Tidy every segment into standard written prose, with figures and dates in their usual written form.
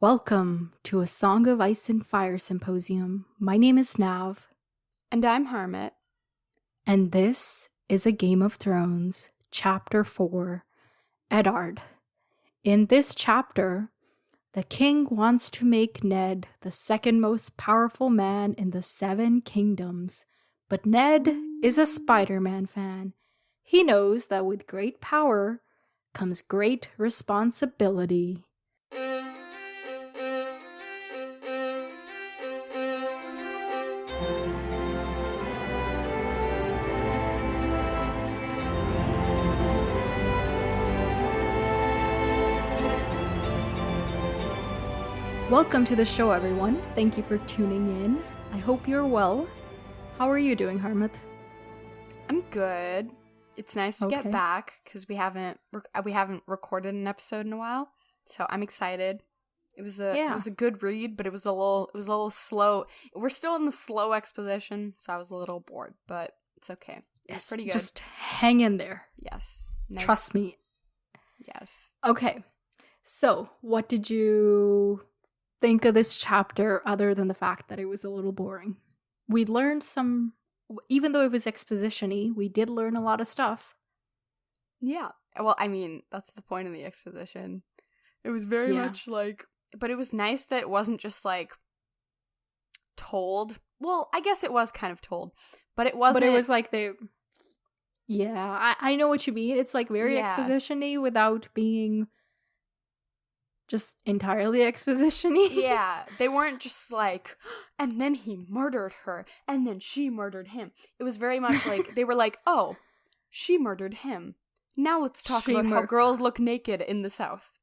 Welcome to A Song of Ice and Fire Symposium. My name is Nav. And I'm Harmat. And this is A Game of Thrones, Chapter 4, Eddard. In this chapter, the king wants to make Ned the second most powerful man in the Seven Kingdoms. But Ned is a Spider-Man fan. He knows that with great power comes great responsibility. Welcome to the show, everyone. Thank you for tuning in. I hope you're well. How are you doing, Harmat? I'm good. It's nice to get back because we haven't recorded an episode in a while, so I'm excited. It was a good read, but it was a little slow. We're still in the slow exposition, so I was a little bored, but it's okay. It's pretty good. Just hang in there. Yes. Nice. Trust me. Yes. Okay. So, what did you think of this chapter other than the fact that it was a little boring? We learned some, even though it was exposition-y, we did learn a lot of stuff. Yeah. Well, I mean, that's the point of the exposition. It was very much like, but it was nice that it wasn't just like told. Well, I guess it was kind of told, but it wasn't. But it was like I know what you mean. It's like very exposition-y without being just entirely exposition-y. Yeah, they weren't just like, and then he murdered her, and then she murdered him. It was very much like, they were like, oh, she murdered him. Now let's talk about how girls look naked in the South.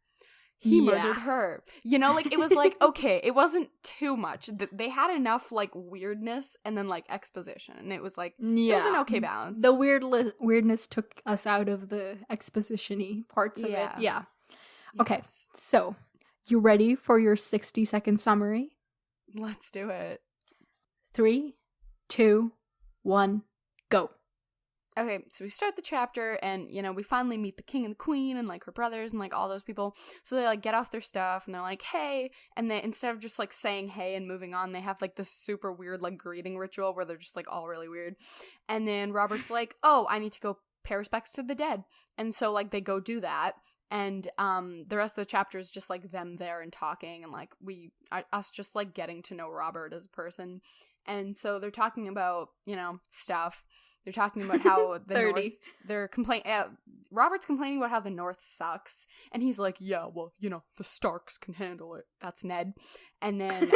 He murdered her. You know, like, it was like, okay, it wasn't too much. They had enough, like, weirdness and then, like, exposition. And it was like, it was an okay balance. The weirdness took us out of the exposition-y parts of it. Yeah. Okay, yes. So, you ready for your 60-second summary? Let's do it. 3, 2, 1, go. Okay, so we start the chapter, and, you know, we finally meet the king and the queen, and, like, her brothers, and, like, all those people. So they, like, get off their stuff, and they're like, hey, and they, instead of just, like, saying hey and moving on, they have, like, this super weird, like, greeting ritual where they're just, like, all really weird. And then Robert's like, oh, I need to go pay respects to the dead. And so, like, they go do that. And the rest of the chapter is just like them there and talking, and like us just like getting to know Robert as a person. And so they're talking about, you know, stuff. They're talking about how the 30. Robert's complaining about how the North sucks, and he's like, yeah, well, you know, the Starks can handle it. That's Ned. And then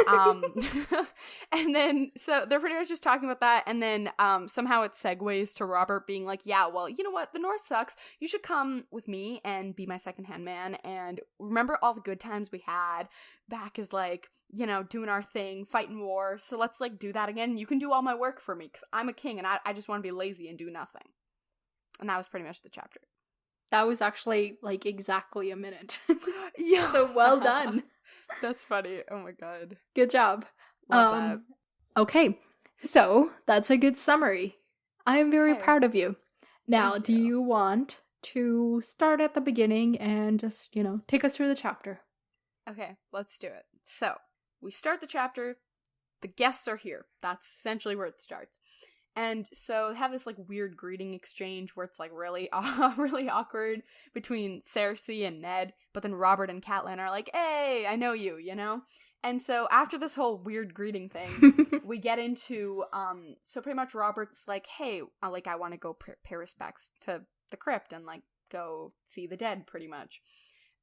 and then so they're pretty much just talking about that, and then somehow it segues to Robert being like, yeah, well, you know what, the North sucks. You should come with me and be my second-hand man, and remember all the good times we had back as, like, you know, doing our thing, fighting war. So let's, like, do that again. You can do all my work for me because I'm a king and I just want to be lazy and do nothing. And that was pretty much the chapter. That was actually, like, exactly a minute. Yeah. So well done. That's funny. Oh my god. Good job. Love that. Okay, so that's a good summary. I am very proud of you. Now, do you want to start at the beginning and just, you know, take us through the chapter? Okay, let's do it. So, we start the chapter. The guests are here. That's essentially where it starts. And so they have this, like, weird greeting exchange where it's, like, really really awkward between Cersei and Ned, but then Robert and Catelyn are like, hey, I know you, you know? And so after this whole weird greeting thing, we get into, so pretty much Robert's like, hey, I want to go pay respects to the crypt and, like, go see the dead, pretty much.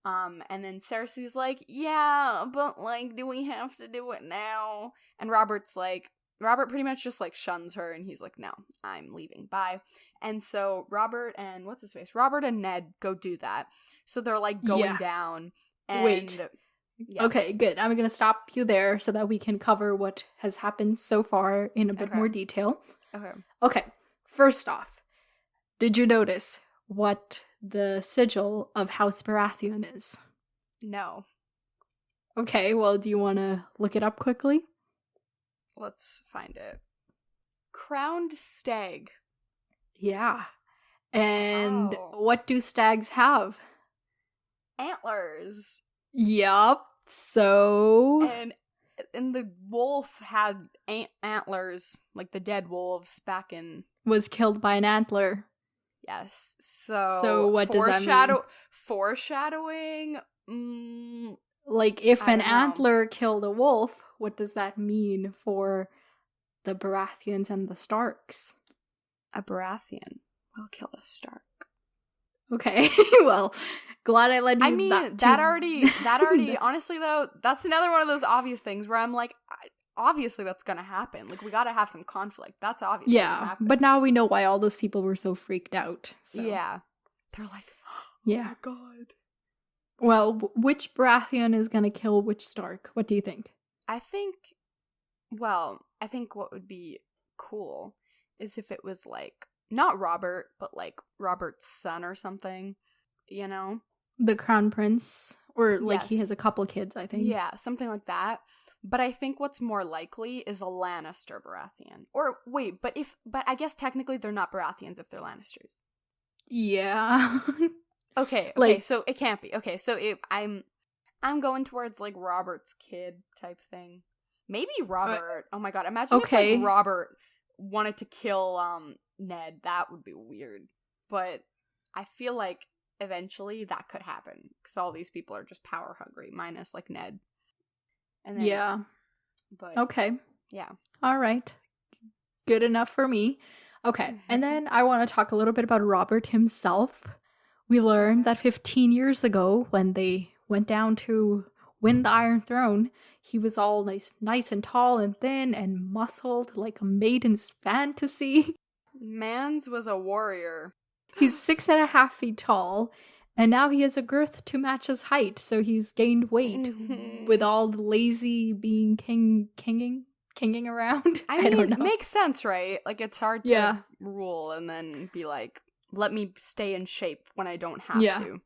And then Cersei's like, yeah, but, like, do we have to do it now? And Robert pretty much just, like, shuns her, and he's like, no, I'm leaving, bye. And so Robert and Ned go do that. So they're, like, going down, and... Wait. Yes. Okay, good. I'm gonna stop you there so that we can cover what has happened so far in a bit more detail. Okay, first off, did you notice what the sigil of House Baratheon is? No. Okay, well, do you want to look it up quickly? Let's find it. Crowned stag. Yeah. And what do stags have? Antlers. Yup. So... And the wolf had antlers, like the dead wolves back in... Was killed by an antler. Yes. So what does that mean? Foreshadowing? Like, if I an don't know. antler killed a wolf, what does that mean for the Baratheons and the Starks? A Baratheon will kill a Stark. Okay, well, glad I led you. I mean, that already. Honestly, though, that's another one of those obvious things where I'm like, obviously that's gonna happen. Like, we gotta have some conflict. That's obviously gonna happen. But now we know why all those people were so freaked out. So. Yeah, they're like, oh my god. Well, which Baratheon is gonna kill which Stark? What do you think? I think what would be cool is if it was like, not Robert, but like Robert's son or something, you know? The Crown Prince, or like he Yes. has a couple kids, I think. Yeah, something like that. But I think what's more likely is a Lannister Baratheon. Or wait, but I guess technically they're not Baratheons if they're Lannisters. Yeah. Okay, Like- so it can't be. Okay, so I'm going towards like Robert's kid type thing. Maybe Robert. Oh my god, imagine if like Robert wanted to kill Ned. That would be weird. But I feel like eventually that could happen because all these people are just power hungry, minus like Ned. And then, yeah. But Okay. yeah. All right. Good enough for me. Okay. And then I want to talk a little bit about Robert himself. We learned that 15 years ago, when they went down to win the Iron Throne, he was all nice and tall and thin and muscled like a maiden's fantasy. Mans was a warrior. He's 6.5 feet tall, and now he has a girth to match his height, so he's gained weight with all the lazy being kinging around. I don't know. Makes sense, right? Like, it's hard to rule and then be like, let me stay in shape when I don't have to.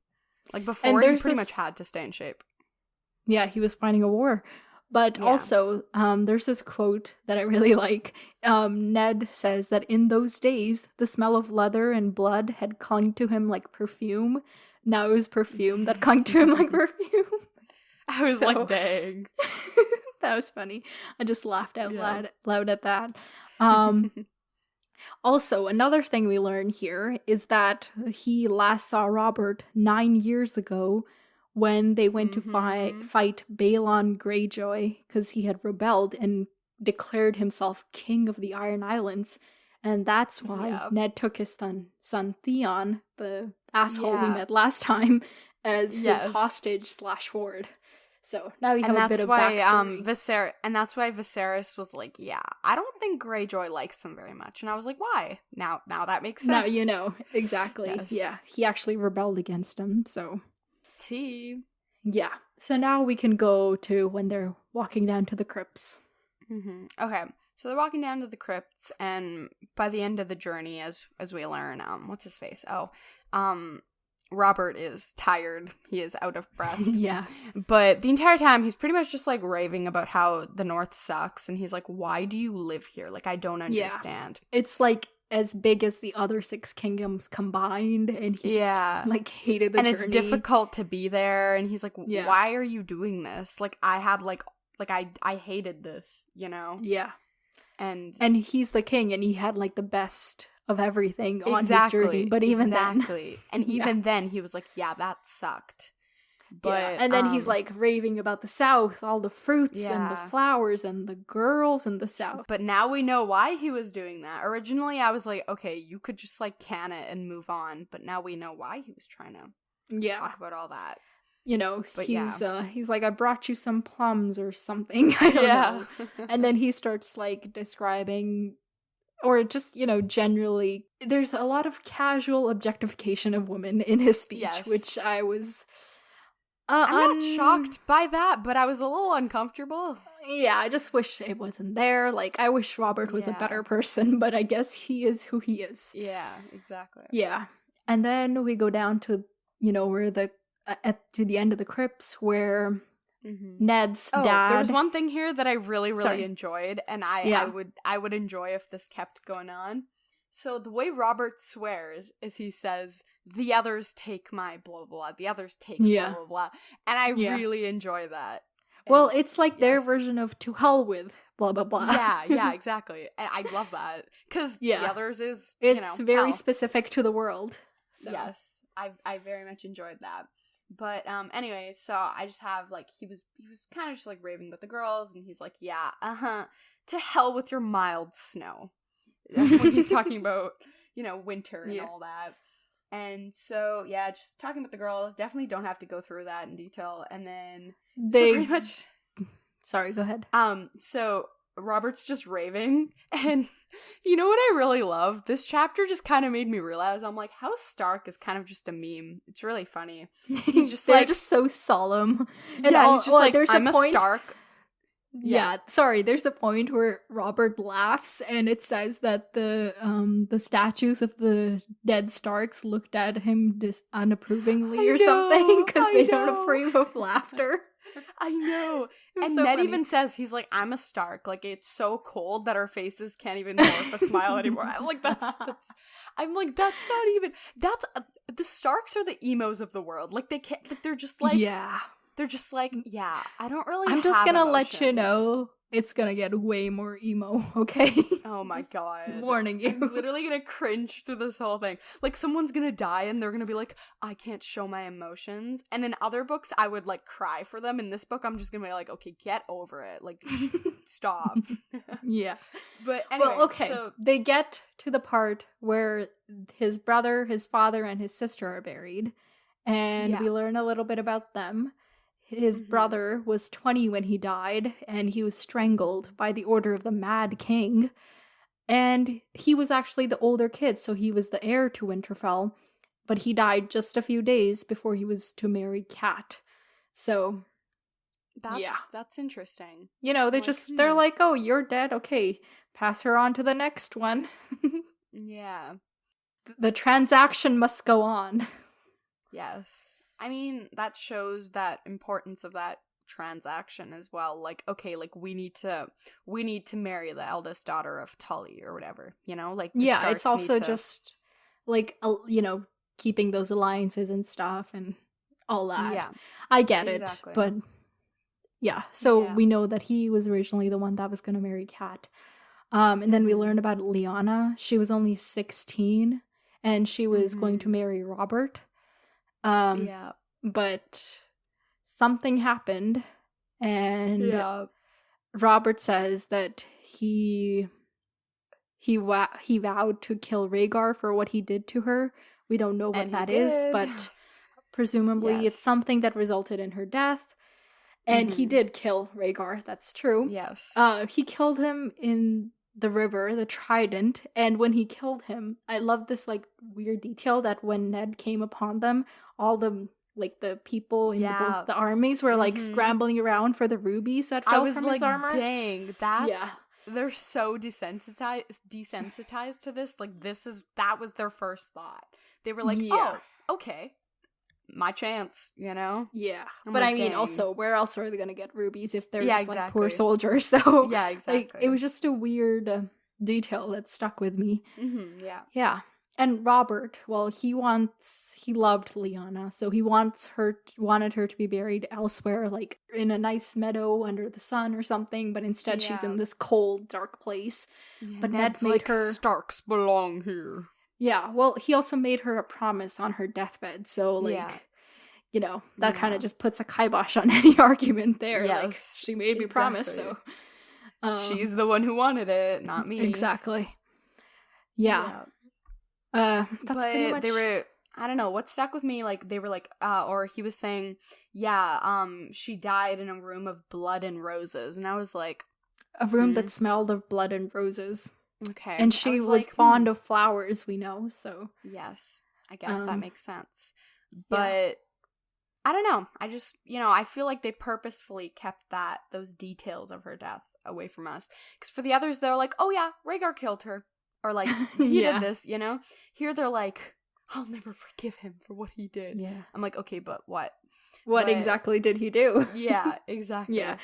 Like, before, he pretty much had to stay in shape. Yeah, he was fighting a war. But also, there's this quote that I really like. Ned says that in those days, the smell of leather and blood had clung to him like perfume. Now it was perfume that clung to him like perfume. I was like, dang. That was funny. I just laughed out loud at that. Also, another thing we learn here is that he last saw Robert 9 years ago when they went to fight Balon Greyjoy because he had rebelled and declared himself king of the Iron Islands. And that's why Ned took his son Theon, the asshole we met last time, as his hostage/ward. So now we have a bit of backstory. And that's why Viserys was like, I don't think Greyjoy likes him very much. And I was like, why? Now that makes sense. Now you know. Exactly. Yes. Yeah. He actually rebelled against him, so. Yeah. So now we can go to when they're walking down to the crypts. Okay. So they're walking down to the crypts, and by the end of the journey, as we learn, what's his face? Robert is tired. He is out of breath. Yeah. But the entire time, he's pretty much just, like, raving about how the North sucks. And he's like, why do you live here? Like, I don't understand. Yeah. It's, like, as big as the other 6 kingdoms combined. And he just, like, hated the journey. And it's difficult to be there. And he's like, why are you doing this? Like, I have, I hated this, you know? Yeah. And he's the king, and he had, like, the best of everything on his journey, but even then and even then he was like, that sucked. But and then he's like raving about the South, all the fruits and the flowers and the girls in the South. But now we know why he was doing that. Originally I was like, okay, you could just like can it and move on, but now we know why he was trying to talk about all that. You know, but he's like, I brought you some plums or something. I don't know. And then he starts like describing, or just, you know, generally, there's a lot of casual objectification of women in his speech, which I was... I'm not shocked by that, but I was a little uncomfortable. Yeah, I just wish it wasn't there. Like, I wish Robert was a better person, but I guess he is who he is. Yeah, exactly. Yeah. And then we go down to, you know, where to the end of the crypts, where... Ned's dad. There was one thing here that I really enjoyed, and I would enjoy if this kept going on. So the way Robert swears is he says, the others take my blah, blah, blah. The others take Yeah. blah, blah, blah. And I Yeah. really enjoy that. Well, And it's like their yes. version of to hell with blah, blah, blah. Yeah, exactly. And I love that. Because the others is, it's very hell. specific to the world. So. Yes, I very much enjoyed that. But anyway, so I just have like he was kind of just like raving with the girls, and he's like, yeah, to hell with your mild snow, when he's talking about winter and all that. And so yeah, just talking with the girls. Definitely don't have to go through that in detail. And then so pretty much. Sorry, go ahead. So Robert's just raving, and you know what I really love? This chapter just kind of made me realize, I'm like, how Stark is kind of just a meme. It's really funny. He's just They're like just so solemn. And yeah, he's just like, there's I'm a point, Stark. Yeah, sorry, there's a point where Robert laughs, and it says that the statues of the dead Starks looked at him unapprovingly or something because they don't approve of laughter. I know. And so Ned funny. even says, he's like, I'm a Stark. Like, it's so cold that our faces can't even morph a smile anymore. I'm like, that's not even, the Starks are the emos of the world. Like, they can't, like, they're just like, they're just like, yeah, I don't really I'm just have gonna emotions. let you know it's gonna get way more emo, okay? Oh my god. Warning you. I'm literally gonna cringe through this whole thing. Like, someone's gonna die and they're gonna be like, I can't show my emotions. And in other books, I would, like, cry for them. In this book, I'm just gonna be like, okay, get over it. Like, stop. Yeah. But anyway, well, okay. So they get to the part where his brother, his father, and his sister are buried. And we learn a little bit about them. His brother was 20 when he died, and he was strangled by the order of the Mad King. And he was actually the older kid, so he was the heir to Winterfell. But he died just a few days before he was to marry Cat. So, that's interesting. They're like, oh, you're dead? Okay, pass her on to the next one. Yeah. The transaction must go on. Yes. I mean, that shows that importance of that transaction as well. Like, okay, like we need to marry the eldest daughter of Tully or whatever, like it's also just like keeping those alliances and stuff and all that. Yeah, I get it, but we know that he was originally the one that was going to marry Cat. And then we learned about Lyanna. She was only 16 and she was going to marry Robert. But something happened, and Robert says that he vowed to kill Rhaegar for what he did to her. We don't know what that is, but presumably it's something that resulted in her death. And he did kill Rhaegar, that's true. Yes. He killed him in the river, the Trident, and when he killed him, I love this like weird detail that when Ned came upon them, all the people in both the armies were like scrambling around for the rubies that fell from his armor. Dang, they're so desensitized to this. Like, that was their first thought. They were like, oh, okay, my chance, Yeah. But I mean, also, where else are they going to get rubies if they're just like poor soldiers? So, yeah, exactly. Like, it was just a weird detail that stuck with me. Yeah. And Robert, well, he loved Lyanna, so he wanted her to be buried elsewhere, like in a nice meadow under the sun or something, but instead she's in this cold, dark place. Yeah, but Ned made her... Starks belong here. Yeah, well, he also made her a promise on her deathbed, so, that kind of just puts a kibosh on any argument there. Yes, like, she made me promise, so... she's the one who wanted it, not me. Exactly. Yeah. That's pretty much... they were... I don't know, what stuck with me, like, they were like, or he was saying, she died in a room of blood and roses, and I was like... A room that smelled of blood and roses. Okay. And she was fond of flowers, we know, so... Yes, I guess that makes sense. But, I don't know, I just, I feel like they purposefully kept those details of her death away from us. Because for the others, they're like, oh yeah, Rhaegar killed her. Or like, he did this, Here they're like, I'll never forgive him for what he did. Yeah. I'm like, okay, but what? What But- exactly did he do? Yeah, exactly. Yeah.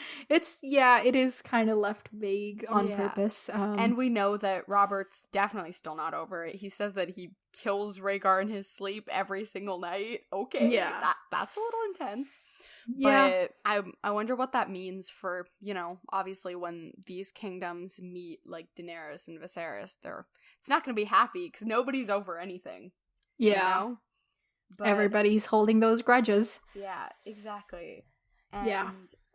It is kind of left vague on Yeah. purpose. And we know that Robert's definitely still not over it. He says that he kills Rhaegar in his sleep every single night. Okay, Yeah. that's a little intense. yeah. But I wonder what that means for, obviously when these kingdoms meet, like Daenerys and Viserys, it's not going to be happy because nobody's over anything. Yeah. You know? But, Everybody's holding those grudges. Yeah, exactly. And, Yeah.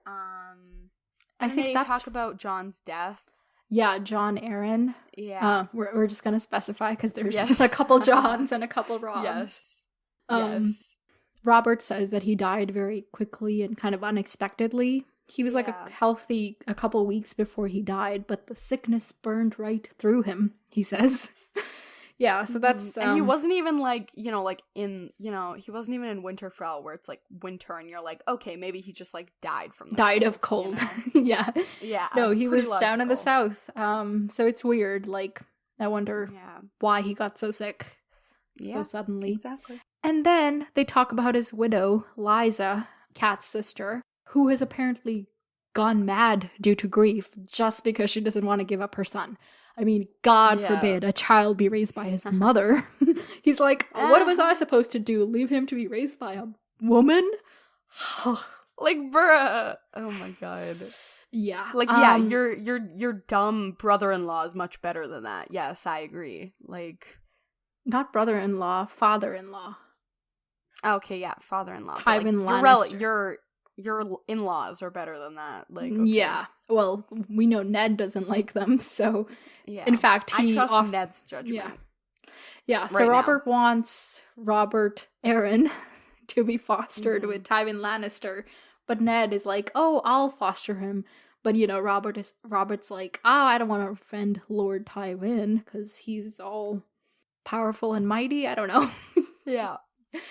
I think think they that's- talk about Jon's death. Yeah, John Aaron. Yeah. We're just gonna specify because there's Yes. a couple Johns and a couple Robs. Yes. Yes. Robert says that he died very quickly and kind of unexpectedly. He was like Yeah. a healthy a couple weeks before he died, but the sickness burned right through him, he says. Yeah, so that's and he wasn't even like, he wasn't even in Winterfell where it's like winter and you're like, okay, maybe he just like died from the died cold, of cold. you know? Yeah. Yeah. No, he pretty was down in the logical. south. So it's weird. Like, I wonder Yeah. why he got so sick Yeah. so suddenly. Exactly. And then they talk about his widow, Liza, Kat's sister, who has apparently gone mad due to grief just because she doesn't want to give up her son. I mean, God Yeah. forbid a child be raised by his mother. He's like, what was I supposed to do? Leave him to be raised by a woman? Like, bruh. Oh my god. Yeah. Like, yeah, your dumb brother-in-law is much better than that. Yes, I agree. Like, Not brother-in-law, father-in-law. okay, yeah, father-in-law. But, Tywin like, Lannister. your in-laws are better than that. Like, okay. Yeah. Well, we know Ned doesn't like them, so Yeah. in fact, I he trust Ned's judgment. Yeah. Yeah, so Right now. Robert wants Robert Aaron to be fostered Mhm. with Tywin Lannister, but Ned is like, "Oh, I'll foster him." But Robert's like, "Oh, I don't want to offend Lord Tywin because he's all powerful and mighty." I don't know. Yeah.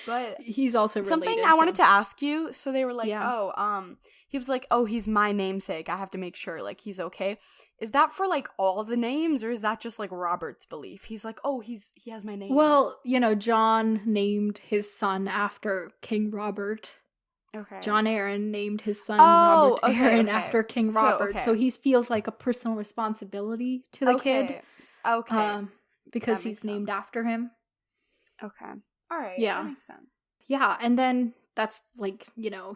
But He's also something related, I so- wanted to ask you. So they were like, Yeah. he was like, oh, he's my namesake. I have to make sure, like, he's okay. Is that for, like, all the names, or is that just, like, Robert's belief? He's like, oh, he has my name. Well, John named his son after King Robert. okay. John Aaron named his son Oh, Robert okay, Aaron okay. after King So, Robert. okay. So he feels like a personal responsibility to the kid. Okay. Because That he's makes named sense. after him. Okay. All right. Yeah. That makes sense. Yeah, and then that's like,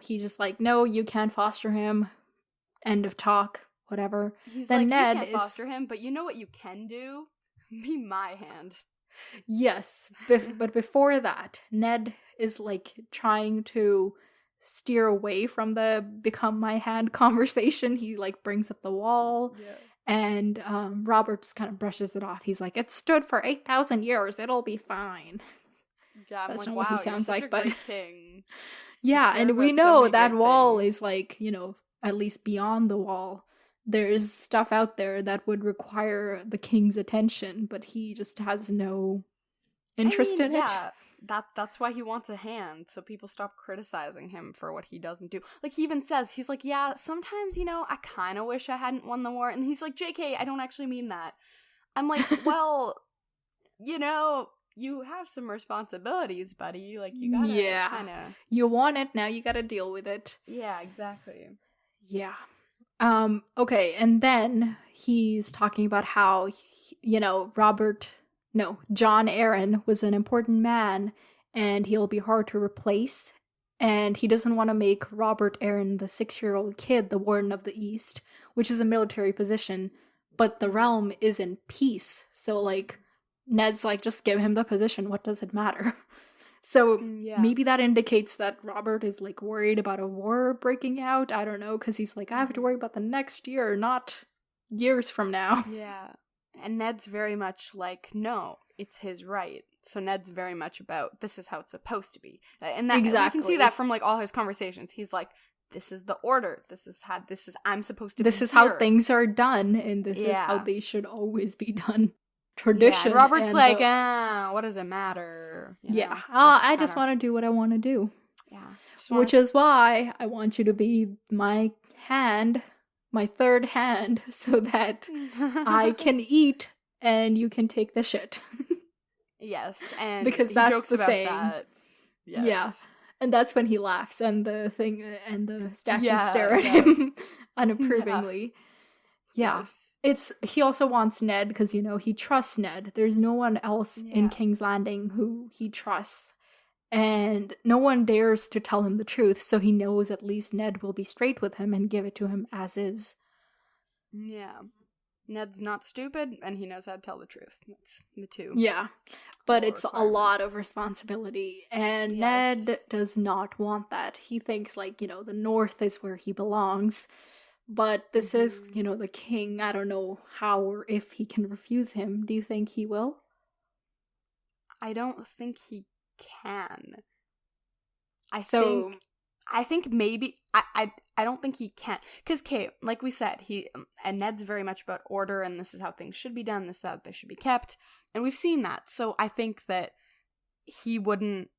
he's just like, no, you can't foster him. End of talk. Whatever. He's Then like, Ned you can't is- foster him, but you know what you can do? Be my hand. Yes, but before that, Ned is like trying to steer away from the become my hand conversation. He like brings up the wall. Yeah. And Robert just kind of brushes it off. He's like, it stood for 8,000 years. It'll be fine. Yeah, I'm That's like, not wow, what he you're sounds such like, a but- great king. Yeah, care and we about so know many that great wall things. is like, at least beyond the wall. There's stuff out there that would require the king's attention, but he just has no interest in it. Yeah, that's why he wants a hand, so people stop criticizing him for what he doesn't do. Like, he even says, he's like, yeah, sometimes, I kind of wish I hadn't won the war. And he's like, JK, I don't actually mean that. I'm like, well, you have some responsibilities, buddy. Like, you gotta kind of... You want it, now you gotta deal with it. Yeah, exactly. Yeah. Okay, and then he's talking about how, John Aaron was an important man, and he'll be hard to replace, and he doesn't want to make Robert Aaron, the 6-year-old kid, the Warden of the East, which is a military position, but the realm is in peace, so, like, Ned's like, just give him the position, what does it matter? So Yeah. maybe that indicates that Robert is like worried about a war breaking out. I don't know, because he's like, I have to worry about the next year, not years from now. Yeah. And Ned's very much like, no, it's his right. So Ned's very much about, this is how it's supposed to be. And that we can Exactly. see that from like all his conversations. He's like, this is the order. I'm supposed to be This is how here. things are done, and this is how Yeah. they should always be done. Yeah, Tradition. and Robert's and like, the- what does it matter? yeah. I just want to do what I want to do. Yeah. Which is why I want you to be my hand, my third hand, so that I can eat and you can take the shit. Yes, and because he that's jokes the about saying. that. Yes. Yeah. And that's when he laughs and the statues Yeah, stare at yeah. him unapprovingly. Yeah. Yes. He also wants Ned because, he trusts Ned. There's no one else in Yeah. King's Landing who he trusts. And no one dares to tell him the truth, so he knows at least Ned will be straight with him and give it to him as is. Yeah. Ned's not stupid, and he knows how to tell the truth. That's the two. Yeah. But core it's a lot of requirements. responsibility, and Yes. Ned does not want that. He thinks, the North is where he belongs. But this is, the king. I don't know how or if he can refuse him. Do you think he will? I don't think he can. I think maybe I don't think he can, because Kate, like we said, and Ned's very much about order, and this is how things should be done, this is how they should be kept, and we've seen that. So I think that he wouldn't,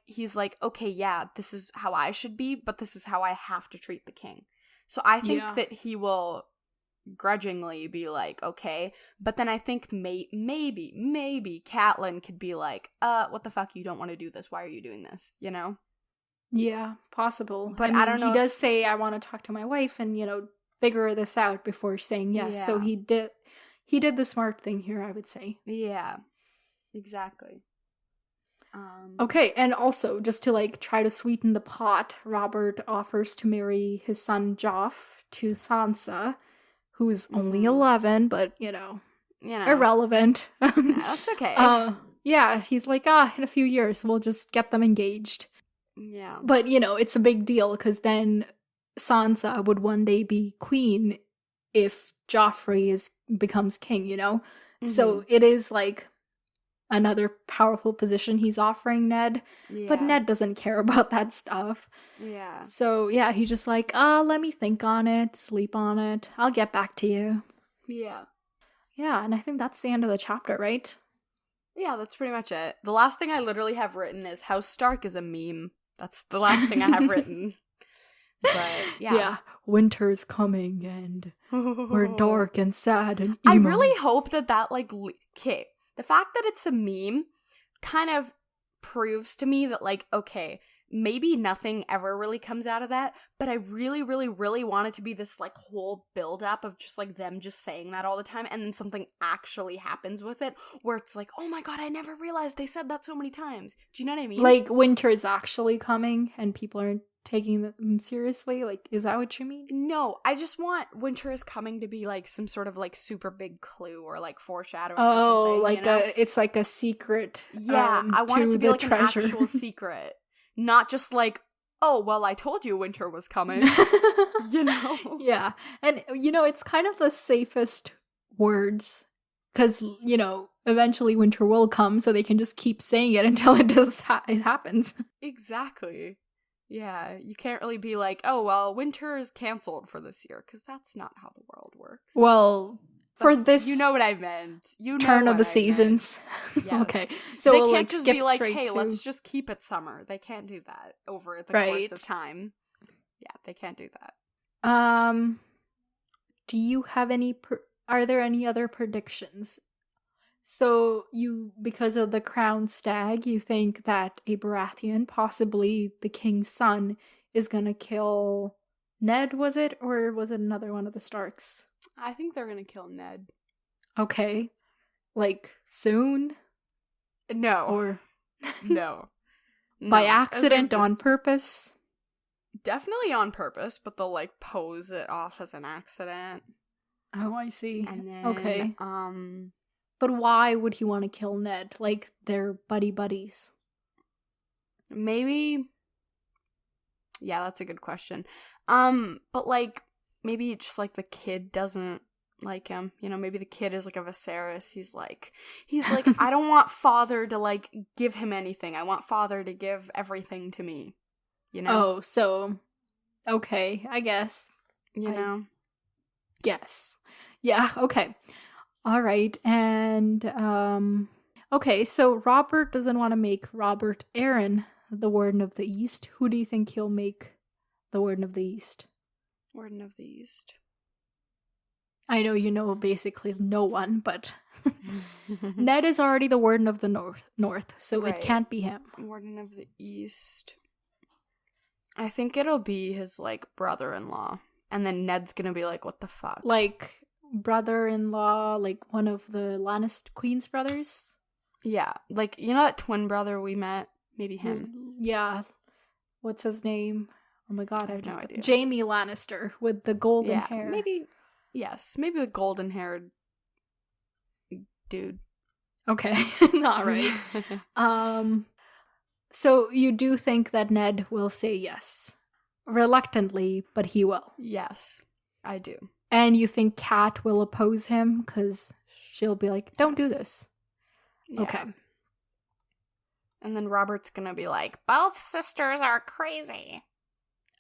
he's like, okay, yeah, this is how I should be, but this is how I have to treat the king. So I think that he will grudgingly be like, okay, but then I think maybe Catelyn could be like, what the fuck, you don't want to do this, why are you doing this, Yeah, possible. But I don't know. He does say, I want to talk to my wife and, figure this out before saying yes. Yeah. So he did the smart thing here, I would say. Yeah, exactly. Okay, and also, just to, try to sweeten the pot, Robert offers to marry his son Joff to Sansa, who's only 11, but, irrelevant. Yeah, that's okay. Yeah, he's like, in a few years, we'll just get them engaged. Yeah. But, it's a big deal, because then Sansa would one day be queen if Joffrey becomes king, So it is, another powerful position he's offering Ned. Yeah. But Ned doesn't care about that stuff. Yeah. So, yeah, he's just like, let me think on it, sleep on it. I'll get back to you. Yeah. Yeah, and I think that's the end of the chapter, right? Yeah, that's pretty much it. The last thing I literally have written is House Stark is a meme. That's the last thing I have written. But, yeah. Yeah, winter's coming and we're dark and sad and emo. I really hope that okay, the fact that it's a meme kind of proves to me that, okay, maybe nothing ever really comes out of that, but I really, really, really want it to be this, whole build-up of just, them just saying that all the time, and then something actually happens with it, where it's like, oh my god, I never realized they said that so many times. Do you know what I mean? Winter is actually coming, and people aren't taking them seriously? Is that what you mean? No, I just want winter is coming to be, some sort of, super big clue, or, foreshadowing or something, it's a secret. Yeah, I want it to be, an treasure. actual secret. Not just oh, well, I told you winter was coming. Yeah. And, it's kind of the safest words. Because, eventually winter will come, so they can just keep saying it until it happens. Exactly. Yeah, you can't really be like, oh, well, winter is canceled for this year, because that's not how the world works. Well, for this... You know what I meant. Turn of the seasons. Yes. Okay. So they can't just be like, hey, to... let's just keep it summer. They can't do that over the course of time. Yeah, they can't do that. Do you have any... Are there any other predictions? So because of the crowned stag, you think that a Baratheon, possibly the king's son, is gonna kill Ned, was it? Or was it another one of the Starks? I think they're gonna kill Ned. Okay. Soon? No. Or... No. By accident, on purpose? Definitely on purpose, but they'll, pose it off as an accident. Oh, I see. And then, okay. But why would he want to kill Ned? They're buddies. Maybe. Yeah, that's a good question. But maybe just the kid doesn't like him. Maybe the kid is a Viserys. He's like, I don't want father to give him anything. I want father to give everything to me. Oh, so okay, I guess. Yes. Yeah, okay. All right, and, okay, so Robert doesn't want to make Robert Arryn the Warden of the East. Who do you think he'll make the Warden of the East? Warden of the East. I know you know basically no one, but Ned is already the Warden of the North, so Right. it can't be him. Warden of the East. I think it'll be his, like, brother-in-law. And then Ned's gonna be like, what the fuck? Like, brother-in-law, like one of the Lannister Queen's brothers? Yeah. Like, you know that twin brother we met? Maybe him. Yeah. What's his name? Oh my god, I I've have no just... idea. Jamie Lannister with the golden Yeah, hair. maybe... Yes, maybe the golden-haired dude. Okay, not right. So you do think that Ned will say yes? Reluctantly, but he will. Yes, I do. And you think Kat will oppose him because she'll be like, don't do this. Yeah. Okay. And then Robert's gonna be like, both sisters are crazy.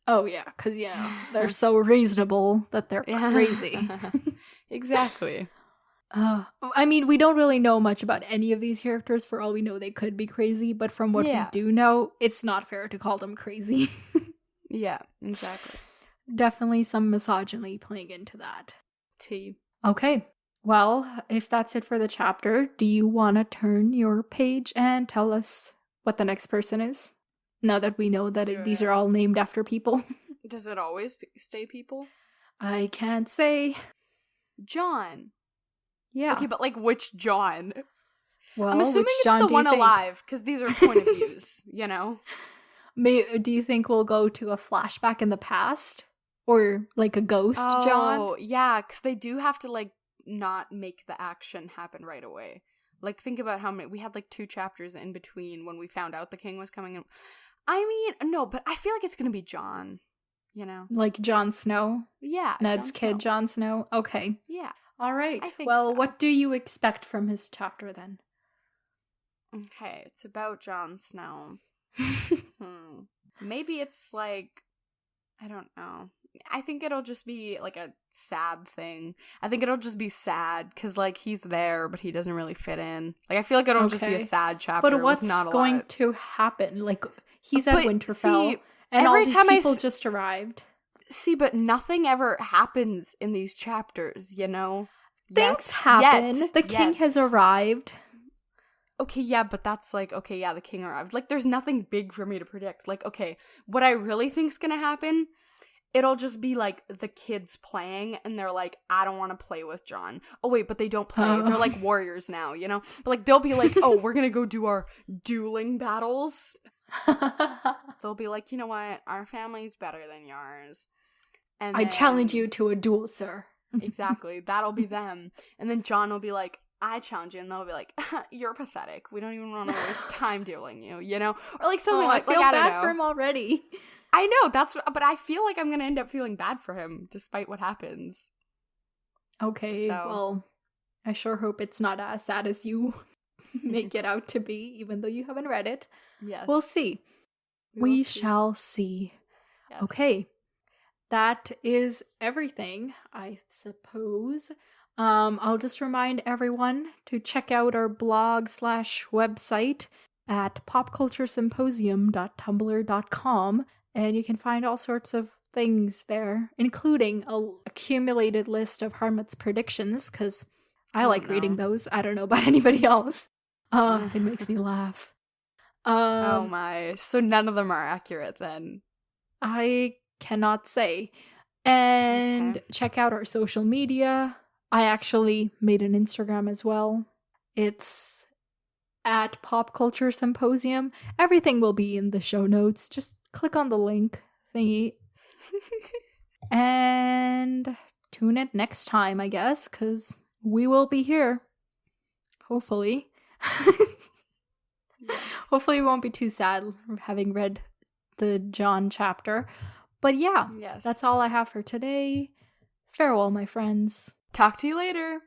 Oh, yeah, because, you know, they're so reasonable that they're crazy. Exactly. I mean, we don't really know much about any of these characters. For all we know, they could be crazy. But from what we do know, it's not fair to call them crazy. Yeah, exactly. Definitely some misogyny playing into that. T. Okay. Well, if that's it for the chapter, do you want to turn your page and tell us what the next person is? Now that we know that these are all named after people. Does it always stay people? I can't say. John. Yeah. Okay, but like which John? Well, I'm assuming it's John the one alive, because these are point of views, you know? Do you think we'll go to a flashback in the past? Or like a ghost John? Oh, yeah, because they do have to like not make the action happen right away. Like, think about how many... We had like 2 chapters in between when we found out the king was coming in. I mean, no, but I feel like it's gonna be John, you know? Like Jon Snow? Yeah. Ned's kid, Jon Snow? Okay. Yeah. All right. I think well, so. What do you expect from his chapter then? Okay, it's about Jon Snow. Maybe it's like... I don't know. I think it'll just be like a sad thing. I think it'll just be sad because like he's there, but he doesn't really fit in. Like I feel like it'll just be a sad chapter. But what's with not a going lot. to happen? Like he's at Winterfell, and every all these time people just arrived. See, but nothing ever happens in these chapters. You know, things happen. The king has arrived. Okay, yeah, but that's like, okay, yeah, the king arrived. Like, there's nothing big for me to predict. Like, okay, what I really think's gonna happen, it'll just be like the kids playing and they're like, I don't want to play with John. Oh wait, but they don't play. They're like warriors now, you know? But like they'll be like, oh, we're gonna go do our dueling battles. They'll be like, you know what? Our family's better than yours. And I challenge you to a duel, sir. Exactly. That'll be them. And then John will be like, I challenge you, and they'll be like, you're pathetic. We don't even want to waste time dueling you, you know? Or like something I feel I bad for him already. I know, but I feel like I'm going to end up feeling bad for him, despite what happens. Okay, well, I sure hope it's not as sad as you make it out to be, even though you haven't read it. Yes. We'll see. We shall see. Yes. Okay. That is everything, I suppose. I'll just remind everyone to check out our blog/website at popculturesymposium.tumblr.com, and you can find all sorts of things there, including an accumulated list of Harmat's predictions, because I like reading those. I don't know about anybody else. It makes me laugh. Oh my. So none of them are accurate then? I cannot say. And check out our social media. I actually made an Instagram as well. It's at Pop Culture Symposium. Everything will be in the show notes. Just click on the link thingy. And tune in next time, I guess, because we will be here. Hopefully. Yes. Hopefully it won't be too sad having read the John chapter. But yeah, that's all I have for today. Farewell, my friends. Talk to you later.